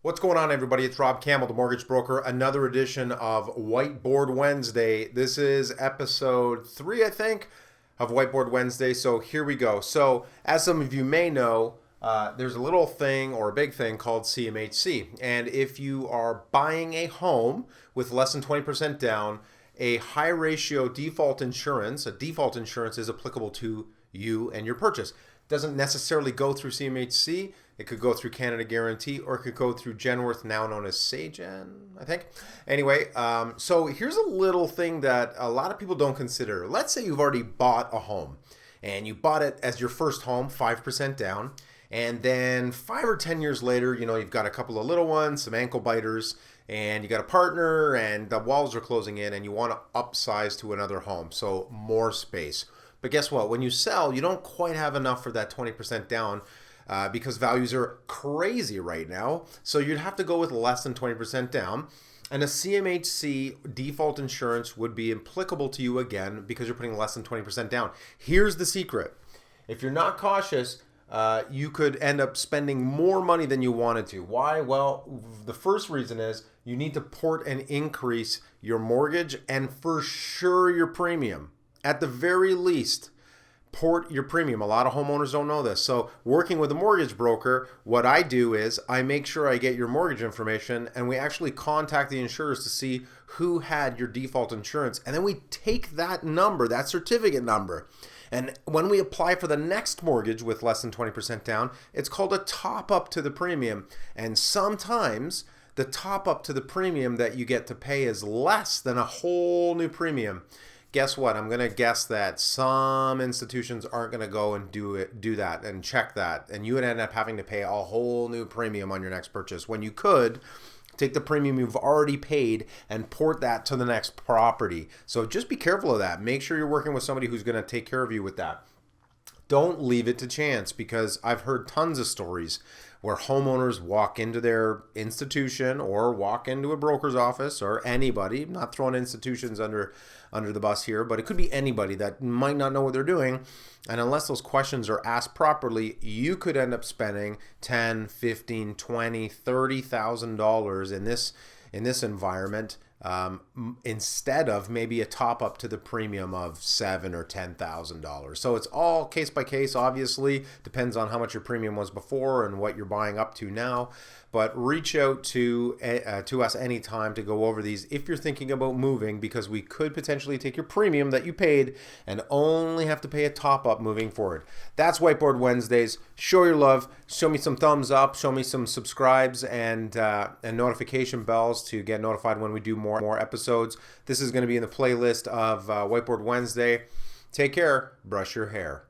What's going on, everybody? It's Rob Campbell, the mortgage broker. Another edition of Whiteboard Wednesday. This is episode 3, I think, of Whiteboard Wednesday. So here we go. So as some of you may know, there's a little thing or a big thing called CMHC. And if you are buying a home with less than 20% down, a high ratio default insurance, is applicable to you and your purchase. Doesn't necessarily go through CMHC. It could go through Canada Guarantee, or it could go through Genworth, now known as Sagen, I think. Anyway, so here's a little thing that a lot of people don't consider. Let's say you've already bought a home, and you bought it as your first home, 5% down, and then 5 or 10 years later, you've got a couple of little ones, some ankle biters, and you got a partner, and the walls are closing in, and you want to upsize to another home, so more space. But guess what? When you sell, you don't quite have enough for that 20% down because values are crazy right now. So you'd have to go with less than 20% down. And a CMHC default insurance would be applicable to you again because you're putting less than 20% down. Here's the secret. If you're not cautious, you could end up spending more money than you wanted to. Why? Well, the first reason is you need to port and increase your mortgage and for sure your premium. At the very least, port your premium. A lot of homeowners don't know this. So working with a mortgage broker, what I do is I make sure I get your mortgage information, and we actually contact the insurers to see who had your default insurance. And then we take that number, that certificate number, and when we apply for the next mortgage with less than 20% down, it's called a top up to the premium. And sometimes the top up to the premium that you get to pay is less than a whole new premium. Guess what? I'm going to guess that some institutions aren't going to go and do that and check that. And you would end up having to pay a whole new premium on your next purchase when you could take the premium you've already paid and port that to the next property. So just be careful of that. Make sure you're working with somebody who's going to take care of you with that. Don't leave it to chance, because I've heard tons of stories where homeowners walk into their institution or walk into a broker's office, or anybody, not throwing institutions under the bus here, but it could be anybody that might not know what they're doing. And unless those questions are asked properly, you could end up spending $10, $15, $20, $30,000 in this environment, instead of maybe a top up to the premium of $7,000 or $10,000. So it's all case by case. Obviously, depends on how much your premium was before and what you're buying up to now. But reach out to us anytime to go over these if you're thinking about moving, because we could potentially take your premium that you paid and only have to pay a top up moving forward. That's Whiteboard Wednesdays. Show your love. Show me some thumbs up. Show me some subscribes and notification bells to get notified when we do more episodes. This is going to be in the playlist of Whiteboard Wednesday. Take care. Brush your hair.